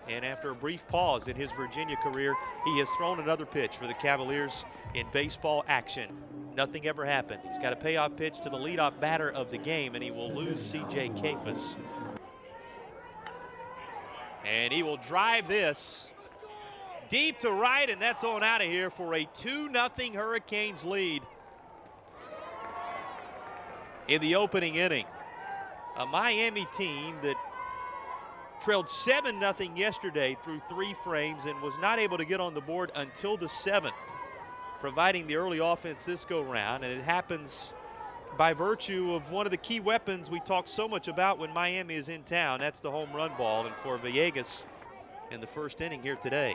And after a brief pause in his Virginia career, he has thrown another pitch for the Cavaliers in baseball action. Nothing ever happened. He's got a payoff pitch to the leadoff batter of the game, and he will lose C.J. Cephas. And he will drive this deep to right, and that's on out of here for a 2-0 Hurricanes lead in the opening inning. A Miami team that trailed 7-0 yesterday through 3 frames and was not able to get on the board until the 7th, providing the early offense this go-round. And it happens by virtue of one of the key weapons we talk so much about when Miami is in town. That's the home run ball, and for Villegas in the first inning here today.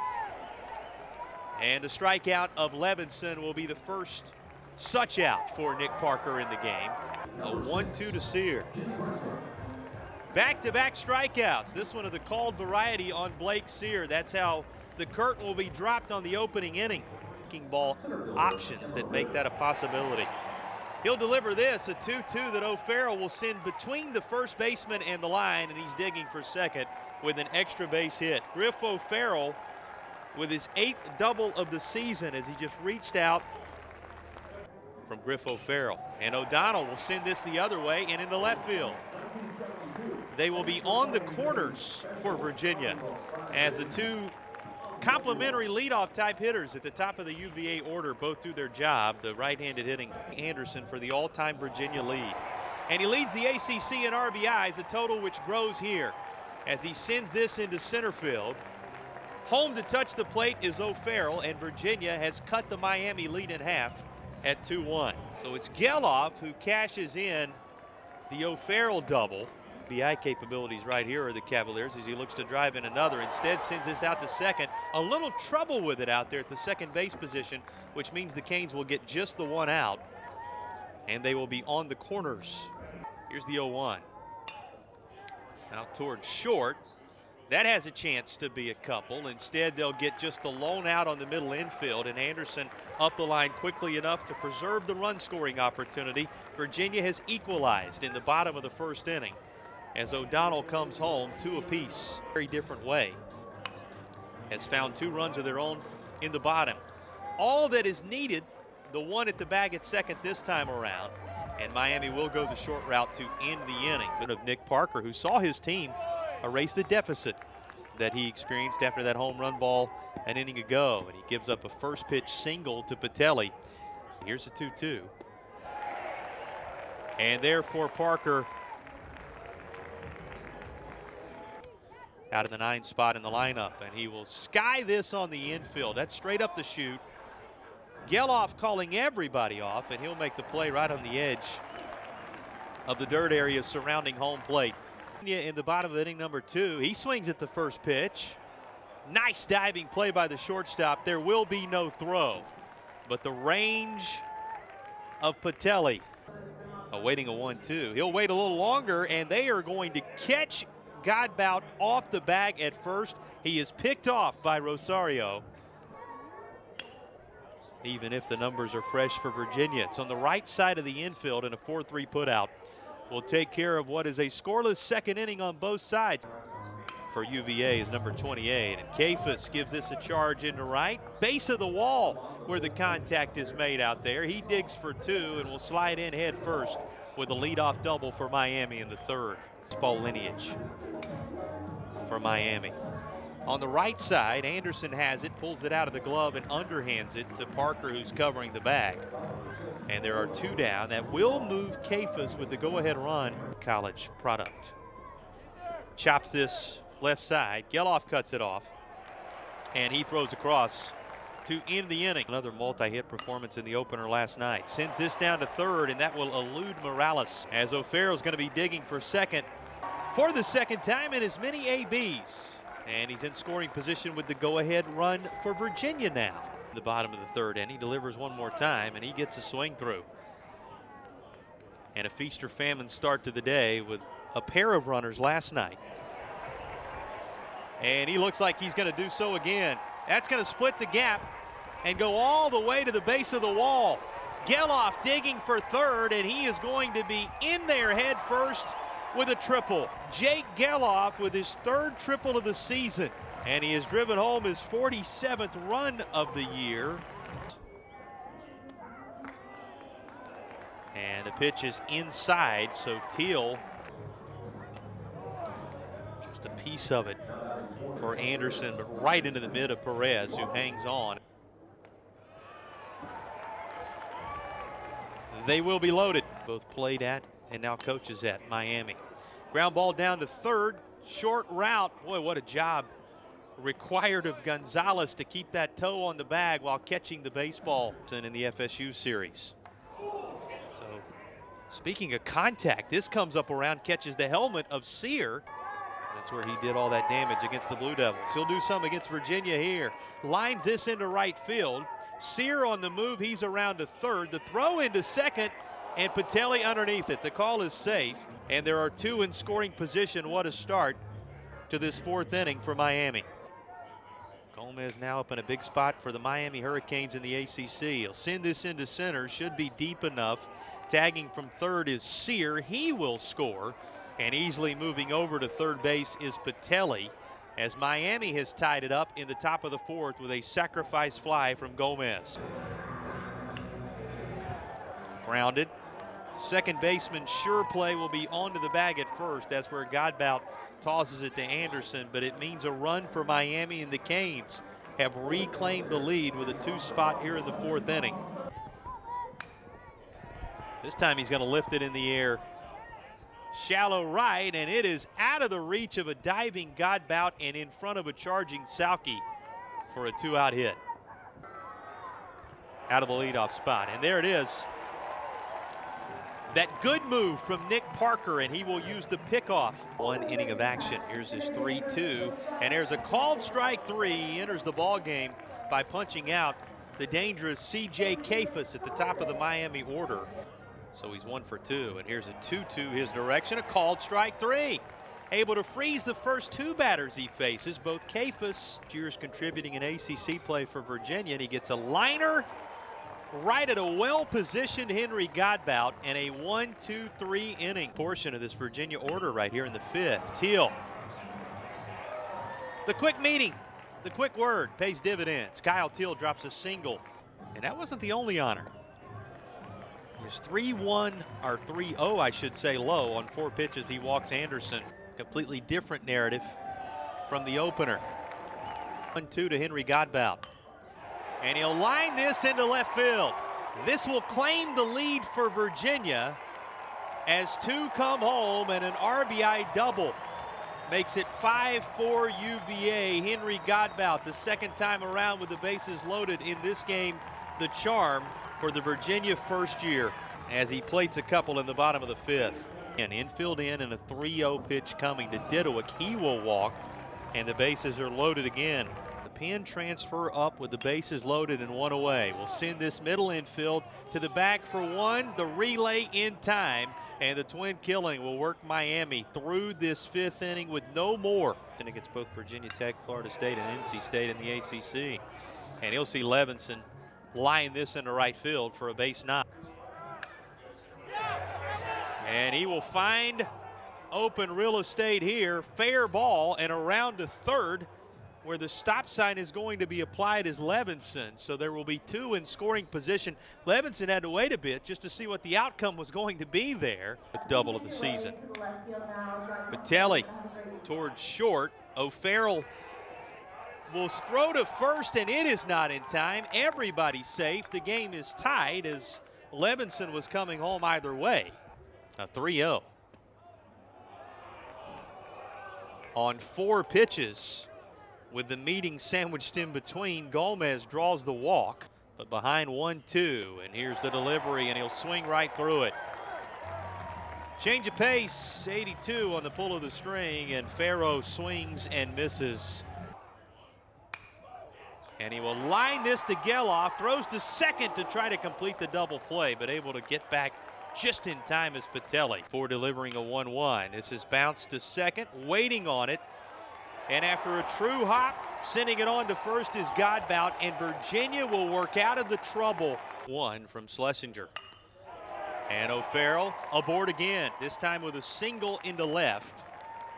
And the strikeout of Levinson will be the first such out for Nick Parker in the game. A 1-2 to Sear. Back-to-back strikeouts. This one of the called variety on Blake Sear. That's how the curtain will be dropped on the opening inning. Ball options that make that a possibility. He'll deliver this, a 2-2 that O'Farrell will send between the first baseman and the line, and he's digging for second with an extra base hit. Griff O'Farrell with his 8th double of the season as he just reached out from Griff O'Farrell. And O'Donnell will send this the other way and into left field. They will be on the corners for Virginia as the 2 complementary leadoff type hitters at the top of the UVA order both do their job. The right-handed hitting Anderson for the all-time Virginia lead. And he leads the ACC in RBIs, a total which grows here as he sends this into center field. Home to touch the plate is O'Farrell, and Virginia has cut the Miami lead in half at 2-1. So it's Geloff who cashes in the O'Farrell double. BI capabilities right here are the Cavaliers as he looks to drive in another. Instead sends this out to second. A little trouble with it out there at the second base position, which means the Canes will get just the 1 out, and they will be on the corners. Here's the 0-1. Out towards short. That has a chance to be a couple. Instead, they'll get just the lone out on the middle infield, and Anderson up the line quickly enough to preserve the run-scoring opportunity. Virginia has equalized in the bottom of the first inning as O'Donnell comes home 2 apiece. Very different way. Has found 2 runs of their own in the bottom. All that is needed, the 1 at the bag at second this time around, and Miami will go the short route to end the inning. Of Nick Parker, who saw his team erase the deficit that he experienced after that home run ball an inning ago, and he gives up a first pitch single to Patelli. Here's a 2-2. And therefore Parker out of the 9 spot in the lineup, and he will sky this on the infield. That's straight up the chute. Geloff calling everybody off, and he'll make the play right on the edge of the dirt area surrounding home plate. In the bottom of inning number 2, he swings at the first pitch. Nice diving play by the shortstop. There will be no throw, but the range of Patelli awaiting a 1-2. He'll wait a little longer, and they are going to catch Godbout off the bag at first. He is picked off by Rosario. Even if the numbers are fresh for Virginia. It's on the right side of the infield, and a 4-3 putout will take care of what is a scoreless second inning on both sides. For UVA is number 28, and Cephas gives this a charge into right. Base of the wall where the contact is made out there. He digs for 2 and will slide in head first with a leadoff double for Miami in the 3rd. Baseball lineage for Miami. On the right side, Anderson has it, pulls it out of the glove and underhands it to Parker, who's covering the bag. And there are 2 down. That will move Cephas with the go-ahead run. College product. Chops this left side. Geloff cuts it off, and he throws across to end the inning. Another multi-hit performance in the opener last night. Sends this down to 3rd, and that will elude Morales as O'Farrell's going to be digging for second for the 2nd time in as many ABs. And he's in scoring position with the go-ahead run for Virginia now. The bottom of the 3rd, and he delivers one more time, and he gets a swing through. And a feast or famine start to the day with a pair of runners last night. And he looks like he's going to do so again. That's going to split the gap and go all the way to the base of the wall. Geloff digging for 3rd, and he is going to be in there head first with a triple. Jake Geloff with his 3rd triple of the season. And he has driven home his 47th run of the year. And the pitch is inside, so Teal, just a piece of it for Anderson, but right into the mid of Perez, who hangs on. They will be loaded. Both played at and now coaches at Miami. Ground ball down to third, short route. Boy, what a job required of Gonzalez to keep that toe on the bag while catching the baseball in the FSU series. So, speaking of contact, this comes up around, catches the helmet of Sear. That's where he did all that damage against the Blue Devils. He'll do some against Virginia here. Lines this into right field. Sear on the move, he's around to third. The throw into second, and Patelli underneath it. The call is safe, and there are two in scoring position. What a start to this fourth inning for Miami. Gomez now up in a big spot for the Miami Hurricanes in the ACC. He'll send this into center, should be deep enough. Tagging from third is Sear, he will score. And easily moving over to third base is Patelli, as Miami has tied it up in the top of the fourth with a sacrifice fly from Gomez. Grounded. Second baseman sure play will be onto the bag at first. That's where Godbout tosses it to Anderson, but it means a run for Miami, and the Canes have reclaimed the lead with a 2 spot here in the fourth inning. This time he's going to lift it in the air. Shallow right, and it is out of the reach of a diving Godbout and in front of a charging Salke for a 2-out hit. Out of the leadoff spot, and there it is. That good move from Nick Parker, and he will use the pickoff. 1 inning of action. Here's his 3-2, and there's a called strike 3. He enters the ball game by punching out the dangerous C.J. Kapus at the top of the Miami order. So he's 1 for 2, and here's a 2-2 his direction, a called strike 3. Able to freeze the first 2 batters he faces, both Kapus, years contributing in ACC play for Virginia, and he gets a liner right at a well-positioned Henry Godbout, and a 1-2-3 inning portion of this Virginia order right here in the 5th. Teal. The quick meeting, the quick word pays dividends. Kyle Teal drops a single, and that wasn't the only honor. He's 3-1, or 3-0, I should say, low on 4 pitches. He walks Anderson. Completely different narrative from the opener. 1-2 to Henry Godbout. And he'll line this into left field. This will claim the lead for Virginia as 2 come home, and an RBI double makes it 5-4 UVA. Henry Godbout, the second time around with the bases loaded in this game, the charm for the Virginia first year, as he plates a couple in the bottom of the 5th. And infield in, and a 3-0 pitch coming to Didowick. He will walk, and the bases are loaded again. The pin transfer up with the bases loaded and 1 away. We'll send this middle infield to the back for 1. The relay in time, and the twin killing will work Miami through this 5th inning with no more. And against both Virginia Tech, Florida State, and NC State in the ACC. And he'll see Levinson line this into right field for a base 9. And he will find open real estate here. Fair ball, and around to third, where the stop sign is going to be applied, is Levinson. So there will be 2 in scoring position. Levinson had to wait a bit just to see what the outcome was going to be there. With double of the season. Patelli towards short. O'Farrell will throw to first, and it is not in time. Everybody's safe. The game is tied, as Levinson was coming home either way. A 3-0. On 4 pitches, with the meeting sandwiched in between, Gomez draws the walk, but behind 1-2, and here's the delivery, and he'll swing right through it. Change of pace, 82 on the pull of the string, and Farrow swings and misses. And he will line this to Geloff, throws to second to try to complete the double play, but able to get back just in time as Patelli for delivering a 1-1. This is bounced to second, waiting on it. And after a true hop, sending it on to first is Godbout, and Virginia will work out of the trouble. 1 from Schlesinger. And O'Farrell aboard again, this time with a single into left.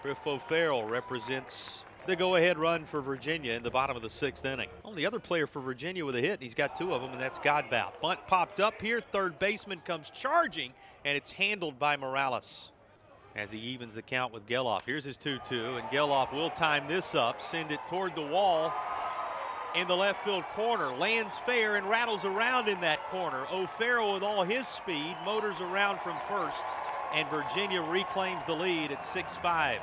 Griff O'Farrell represents The go-ahead run for Virginia in the bottom of the 6th inning. Only other player for Virginia with a hit, and he's got 2 of them, and that's Godbout. Bunt popped up here. Third baseman comes charging, and it's handled by Morales as he evens the count with Geloff. Here's his 2-2, and Geloff will time this up, send it toward the wall in the left field corner. Lands fair and rattles around in that corner. O'Farrell with all his speed motors around from first, and Virginia reclaims the lead at 6-5.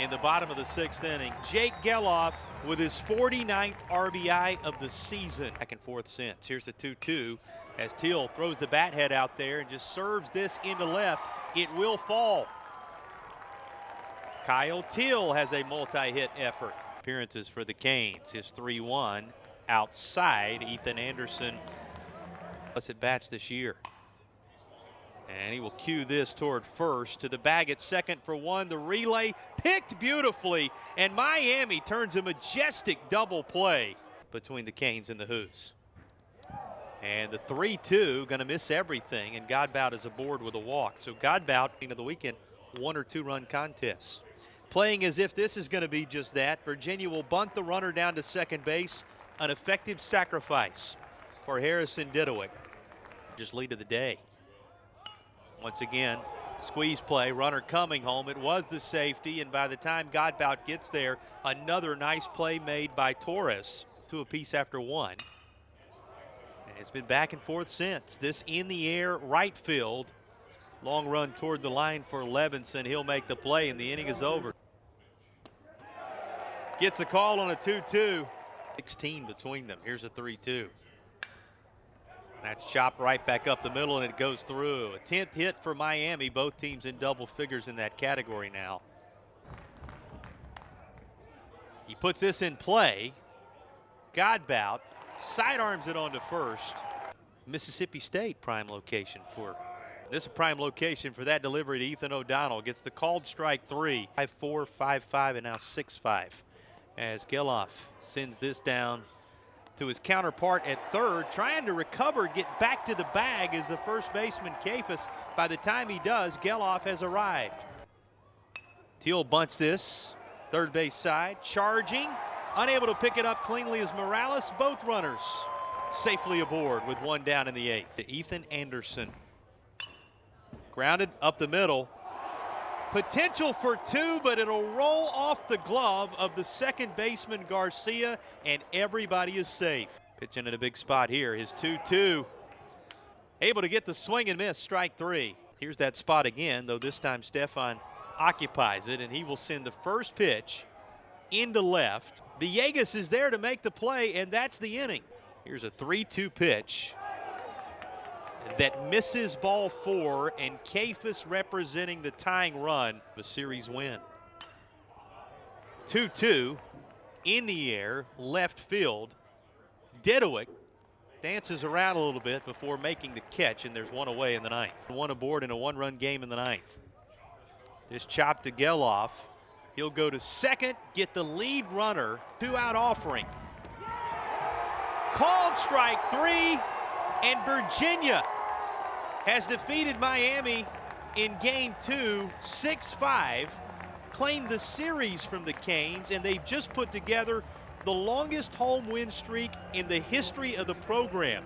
In the bottom of the 6th inning, Jake Geloff with his 49th RBI of the season. Back and forth since. Here's the 2-2 as Teal throws the bat head out there and just serves this into left. It will fall. Kyle Teal has a multi-hit effort. Appearances for the Canes. His 3-1 outside. Ethan Anderson plus at bats this year. And he will cue this toward first, to the bag at second for 1. The relay picked beautifully, and Miami turns a majestic double play between the Canes and the Hoos. And the 3-2 going to miss everything, and Godbout is aboard with a walk. So Godbout into the weekend, 1 or 2 run contests. Playing as if this is going to be just that. Virginia will bunt the runner down to second base. An effective sacrifice for Harrison Didowick. Just lead of the day. Once again, squeeze play, runner coming home. It was the safety, and by the time Godbout gets there, another nice play made by Torres. 2 apiece after 1. And it's been back and forth since. This in the air right field. Long run toward the line for Levinson. He'll make the play, and the inning is over. Gets a call on a 2-2. 16 between them. Here's a 3-2. That's chopped right back up the middle, and it goes through. A 10th hit for Miami. Both teams in double figures in that category now. He puts this in play. Godbout sidearms it onto first. Mississippi State prime location for. This is a prime location for that delivery to Ethan O'Donnell. Gets the called strike 3. 5-4, 5-5, and now 6-5. As Geloff sends this down to his counterpart at third, trying to recover, get back to the bag is the first baseman, Kafis. By the time he does, Geloff has arrived. Teal bunts this, third base side, charging, unable to pick it up cleanly as Morales. Both runners safely aboard with 1 down in the 8th. To Ethan Anderson. Grounded up the middle. Potential for 2, but it'll roll off the glove of the second baseman Garcia, and everybody is safe. Pitching in a big spot here. His 2-2. Able to get the swing and miss, strike 3. Here's that spot again, though this time Stefan occupies it, and he will send the first pitch into left. Villegas is there to make the play, and that's the inning. Here's a 3-2 pitch that misses ball 4, and Kafis representing the tying run, the series win. 2-2 in the air, left field. Didowick dances around a little bit before making the catch, and there's 1 away in the 9th. 1 aboard in a 1-run game in the 9th. This chop to Geloff. He'll go to second, get the lead runner, 2-out offering. Called strike 3, and Virginia has defeated Miami in game 2, 6-5, claimed the series from the Canes, and they've just put together the longest home win streak in the history of the program.